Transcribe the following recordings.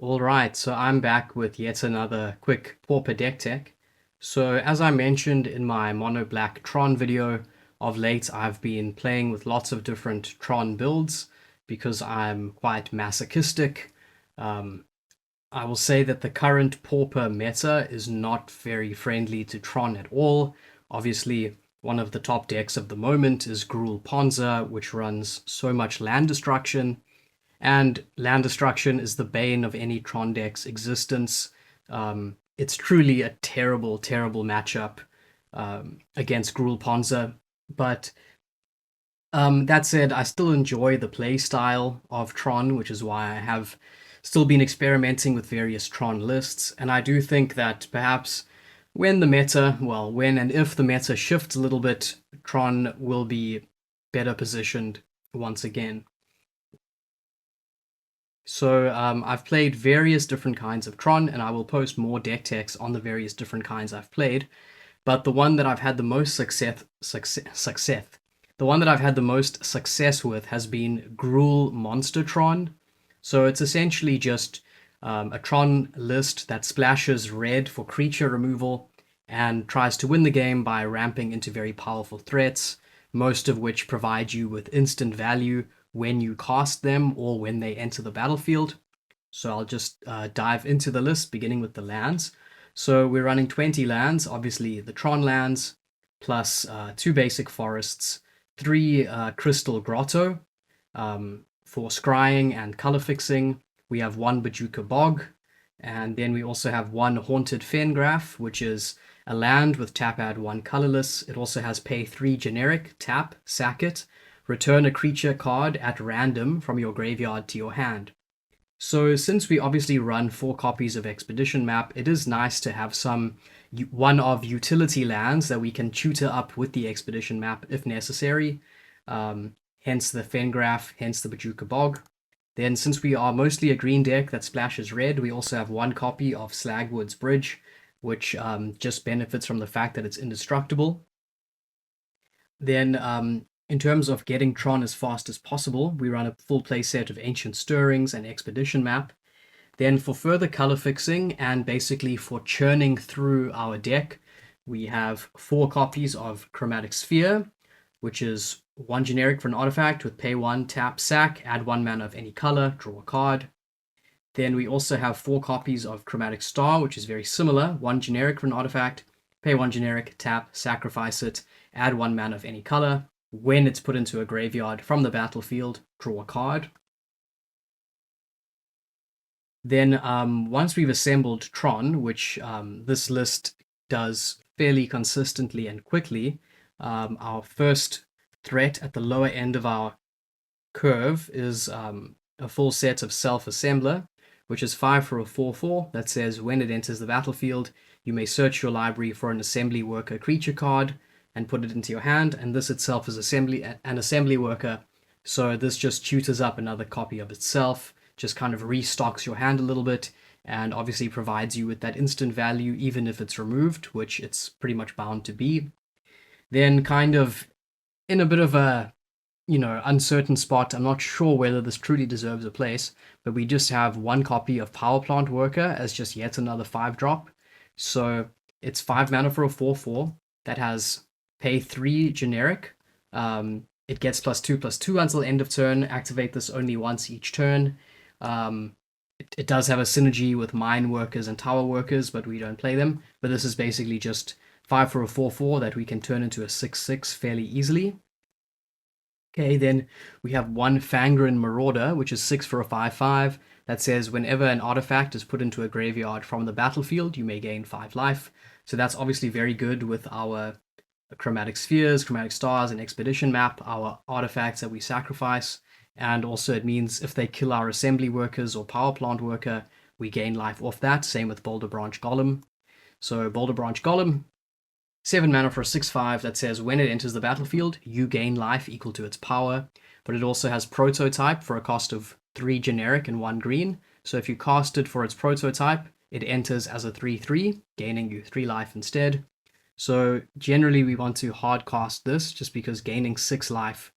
All right, so I'm back with yet another quick Pauper deck tech. So as I mentioned in my Mono Black Tron video, of late I've been playing with lots of different Tron builds because I'm quite masochistic. Um, I will say that the current Pauper meta is not very friendly to Tron at all. Obviously, one of the top decks of the moment is Gruul Ponza, which runs so much land destruction, and land destruction is the bane of any Tron deck's existence. It's truly a terrible, terrible matchup against Gruul Ponza. But that said, I still enjoy the play style of Tron, which is why I have still been experimenting with various Tron lists. And I do think that perhaps when and if the meta shifts a little bit, Tron will be better positioned once again. So I've played various different kinds of Tron, and I will post more deck techs on the various different kinds I've played. But the one that I've had the most the one that I've had the most success with has been Gruul Monster Tron. So it's essentially just a Tron list that splashes red for creature removal and tries to win the game by ramping into very powerful threats, most of which provide you with instant value when you cast them or when they enter the battlefield. So I'll just dive into the list, beginning with the lands. So we're running 20 lands, obviously the Tron lands, plus two basic forests, three Crystal Grotto for scrying and color fixing. We have one Bajuka Bog, and then we also have one Haunted Fengraf, which is a land with tap add one colorless. It also has pay 3 generic, tap, sack it, return a creature card at random from your graveyard to your hand. So since we obviously run 4 copies of Expedition Map, it is nice to have one of utility lands that we can tutor up with the Expedition Map if necessary. Hence the Fengraf, hence the Bajuka Bog. Then since we are mostly a green deck that splashes red, we also have one copy of Slagwood's Bridge, which just benefits from the fact that it's indestructible. Then in terms of getting Tron as fast as possible, we run a full play set of Ancient Stirrings and Expedition Map. Then for further color fixing and basically for churning through our deck, we have 4 copies of Chromatic Sphere, which is 1 generic for an artifact with pay 1, tap, sack, add 1 mana of any color, draw a card. Then we also have 4 copies of Chromatic Star, which is very similar, 1 generic for an artifact, pay 1 generic, tap, sacrifice it, add 1 mana of any color. When it's put into a graveyard from the battlefield, draw a card. Then once we've assembled Tron, which this list does fairly consistently and quickly, our first threat at the lower end of our curve is a full set of Self-Assembler, which is 5 for a 4/4 that says when it enters the battlefield, you may search your library for an Assembly Worker creature card and put it into your hand, and this itself is an Assembly Worker, so this just tutors up another copy of itself, just kind of restocks your hand a little bit, and obviously provides you with that instant value even if it's removed, which it's pretty much bound to be. Then kind of in a bit of a uncertain spot, I'm not sure whether this truly deserves a place, but we just have 1 copy of Power Plant Worker as just yet another 5-drop. So it's 5 mana for a 4/4 that has pay 3 generic. It gets +2/+2 until end of turn. Activate this only once each turn. It does have a synergy with Mine Workers and Tower Workers, but we don't play them. But this is basically just 5 for a 4/4 that we can turn into a 6/6 fairly easily. Okay, then we have 1 Fangren Marauder, which is 6 for a 5/5, that says whenever an artifact is put into a graveyard from the battlefield, you may gain 5 life. So that's obviously very good with our Chromatic Spheres, Chromatic Stars, and Expedition Map, our artifacts that we sacrifice. And also it means if they kill our Assembly Workers or Power Plant Worker, we gain life off that. Same with Boulder Branch Golem. So Boulder Branch Golem, 7 mana for a 6/5 that says when it enters the battlefield, you gain life equal to its power, but it also has Prototype for a cost of 3 generic and 1 green. So if you cast it for its Prototype, it enters as a 3/3, gaining you 3 life instead. So generally we want to hard cast this just because gaining 6 life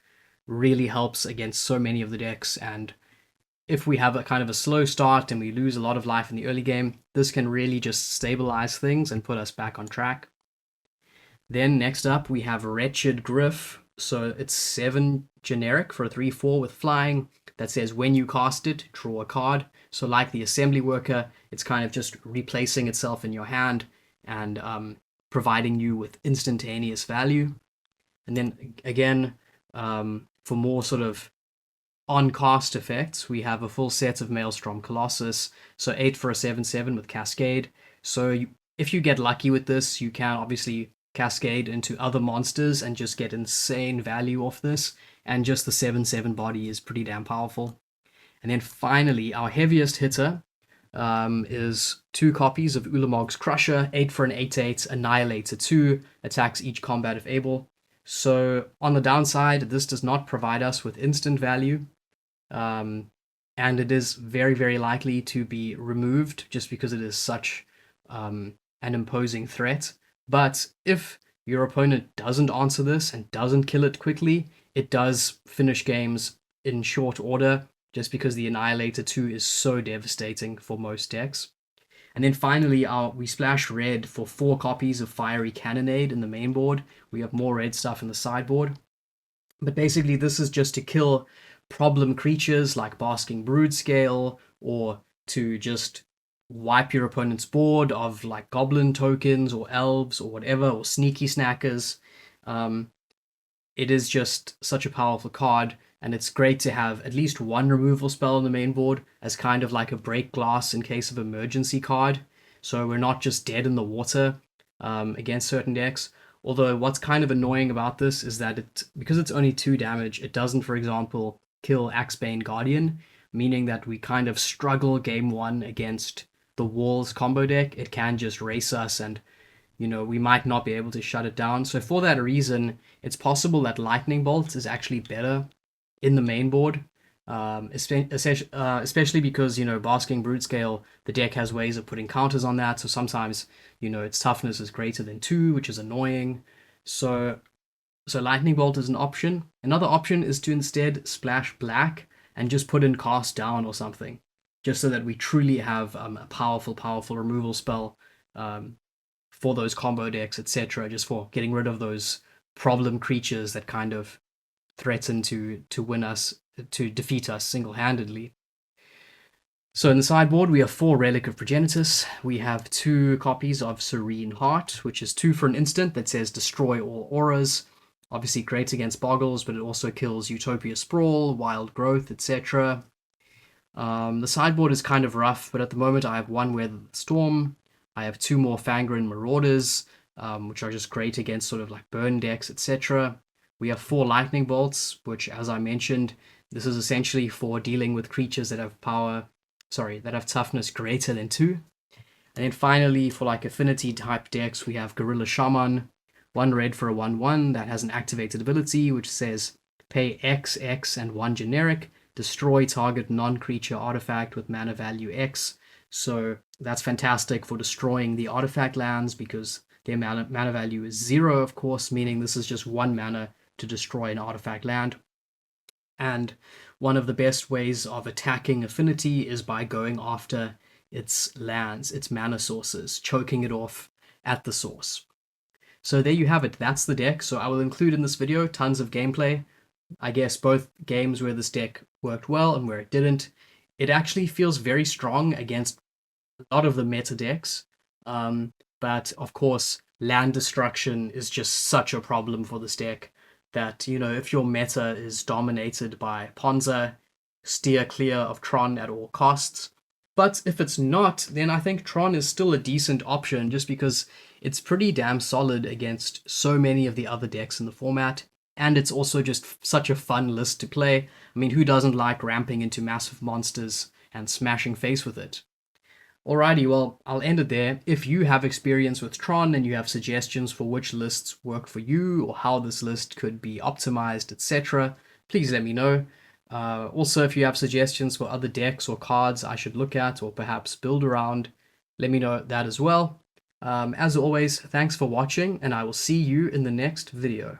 really helps against so many of the decks, and if we have a kind of a slow start and we lose a lot of life in the early game, this can really just stabilize things and put us back on track. Then next up, we have Wretched Griff. So it's 7 generic for a 3/4 with flying that says when you cast it, draw a card. So like the Assembly Worker, it's kind of just replacing itself in your hand and providing you with instantaneous value. And then again, for more sort of on-cast effects, we have a full set of Maelstrom Colossus, so 8 for a 7/7 with Cascade. So if you get lucky with this, you can obviously Cascade into other monsters and just get insane value off this, and just the 7/7 body is pretty damn powerful. And then finally, our heaviest hitter is 2 copies of Ulamog's Crusher, 8 for an 8/8, Annihilator 2, attacks each combat if able. So on the downside, this does not provide us with instant value, and it is very, very likely to be removed just because it is such an imposing threat. But if your opponent doesn't answer this and doesn't kill it quickly, it does finish games in short order, just because the Annihilator 2 is so devastating for most decks. And then finally, we splash red for 4 copies of Fiery Cannonade in the main board. We have more red stuff in the sideboard. But basically, this is just to kill problem creatures like Basking Brood-Scale, or to just wipe your opponent's board of like goblin tokens or elves or whatever, or sneaky snackers. It is just such a powerful card, and it's great to have at least one removal spell on the main board as kind of like a break glass in case of emergency card, so we're not just dead in the water against certain decks. Although what's kind of annoying about this is that because it's only 2 damage, it doesn't, for example, kill Axebane Guardian, meaning that we kind of struggle game 1 against the Walls combo deck. It can just race us, and we might not be able to shut it down. So for that reason, it's possible that Lightning Bolt is actually better in the main board, especially because, Basking Brood-Scale, the deck has ways of putting counters on that, so sometimes, its toughness is greater than 2, which is annoying. So Lightning Bolt is an option. Another option is to instead splash black and just put in Cast Down or something, just so that we truly have a powerful removal spell for those combo decks, etc., just for getting rid of those problem creatures that kind of threaten to win us, to defeat us single-handedly. So in the sideboard, we have 4 Relic of Progenitus. We have 2 copies of Serene Heart, which is 2 for an instant that says destroy all auras. Obviously great against Boggles, but it also kills Utopia Sprawl, Wild Growth, etc. The sideboard is kind of rough, but at the moment I have 1 Weather the Storm. I have 2 more Fangren Marauders, which are just great against sort of like burn decks, etc. We have 4 Lightning Bolts, which, as I mentioned, this is essentially for dealing with creatures that have toughness greater than 2. And then finally, for like affinity type decks, we have Gorilla Shaman, 1 red for a 1/1 that has an activated ability which says pay X and 1 generic, destroy target non-creature artifact with mana value X. So that's fantastic for destroying the artifact lands because their mana value is 0, of course, meaning this is just 1 mana to destroy an artifact land. And one of the best ways of attacking affinity is by going after its lands, its mana sources, choking it off at the source. So there you have it. That's the deck. So I will include in this video tons of gameplay. I guess both games where this deck worked well and where it didn't. It actually feels very strong against a lot of the meta decks. But of course, land destruction is just such a problem for this deck that, if your meta is dominated by Ponza, steer clear of Tron at all costs. But if it's not, then I think Tron is still a decent option just because it's pretty damn solid against so many of the other decks in the format. And it's also just such a fun list to play. I mean, who doesn't like ramping into massive monsters and smashing face with it? Alrighty, well, I'll end it there. If you have experience with Tron and you have suggestions for which lists work for you or how this list could be optimized, etc., please let me know. Also, if you have suggestions for other decks or cards I should look at or perhaps build around, let me know that as well. As always, thanks for watching, and I will see you in the next video.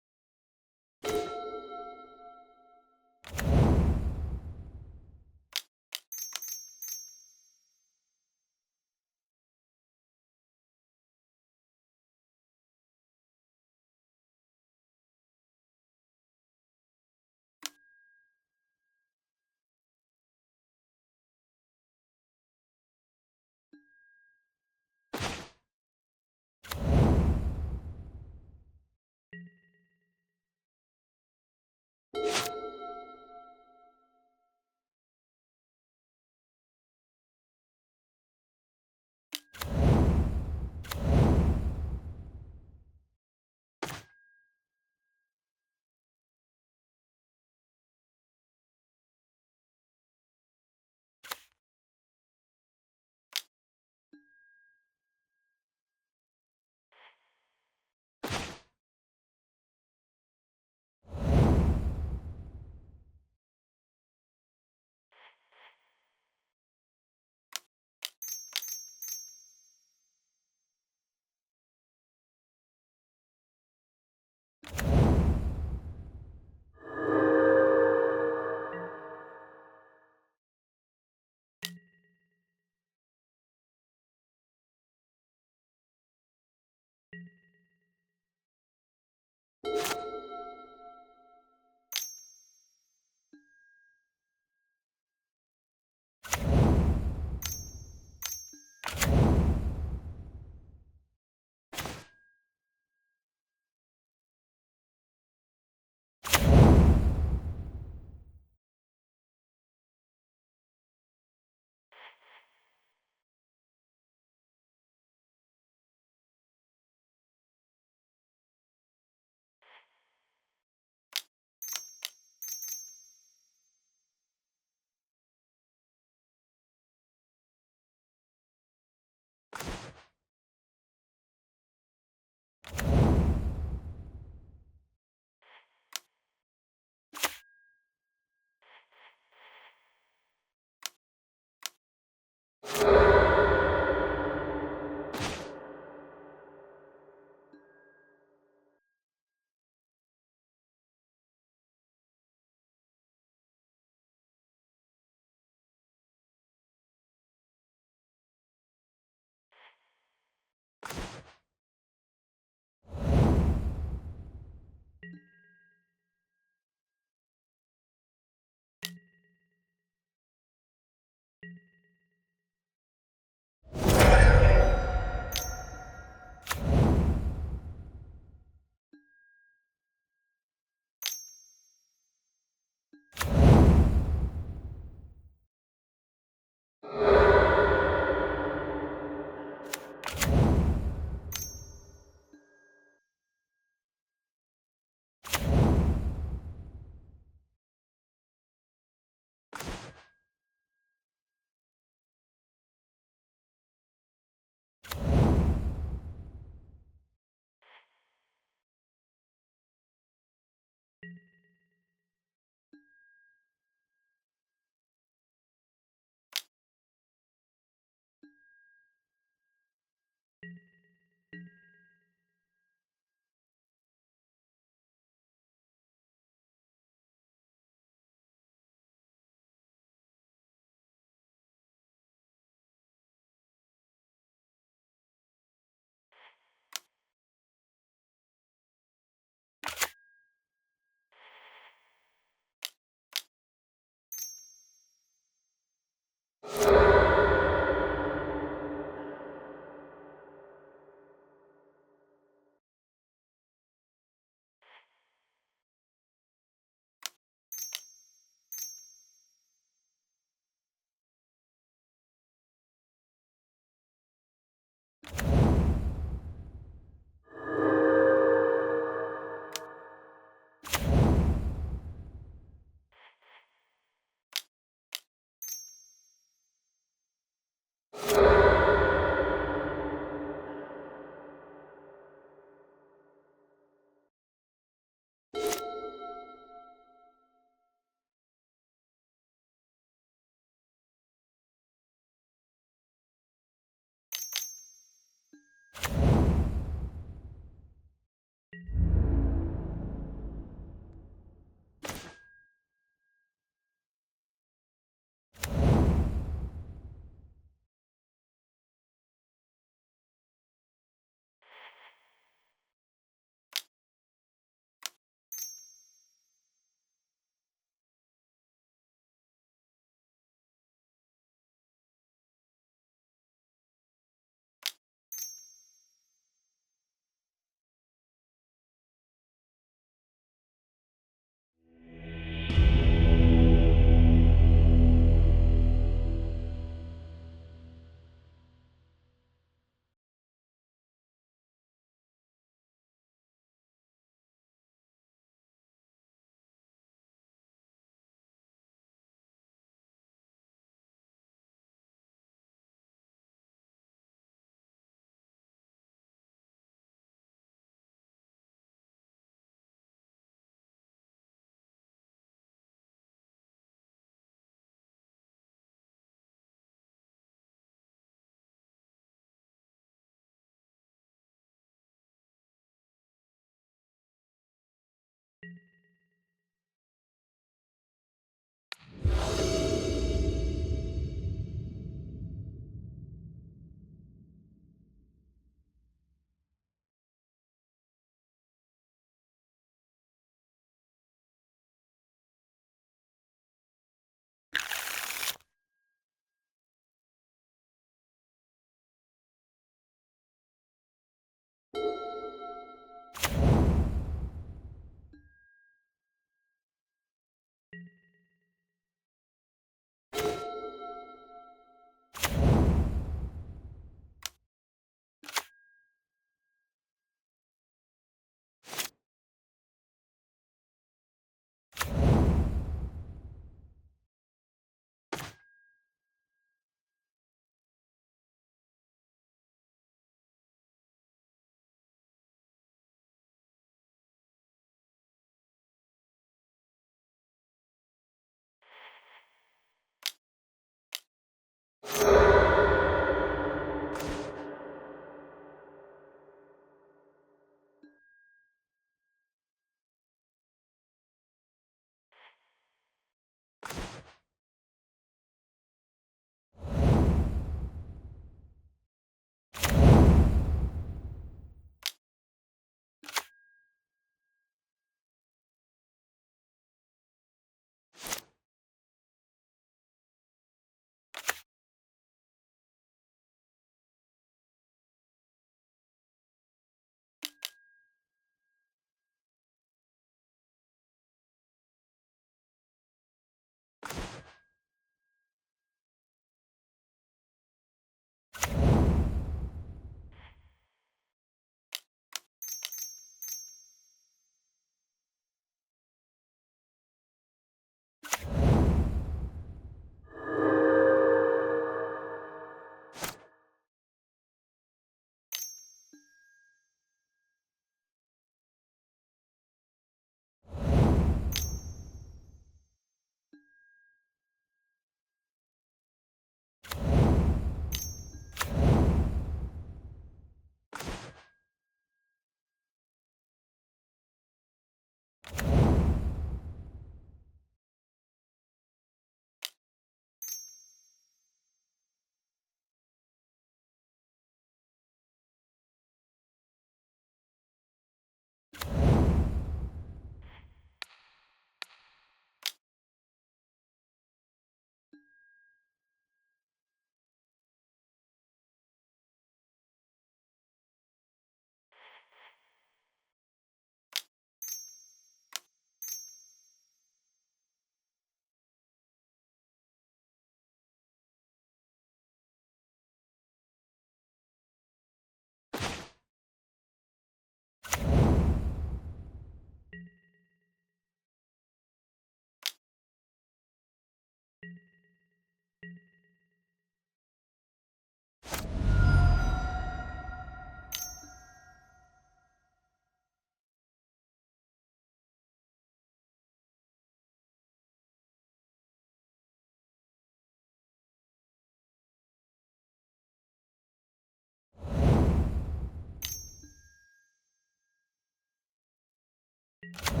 you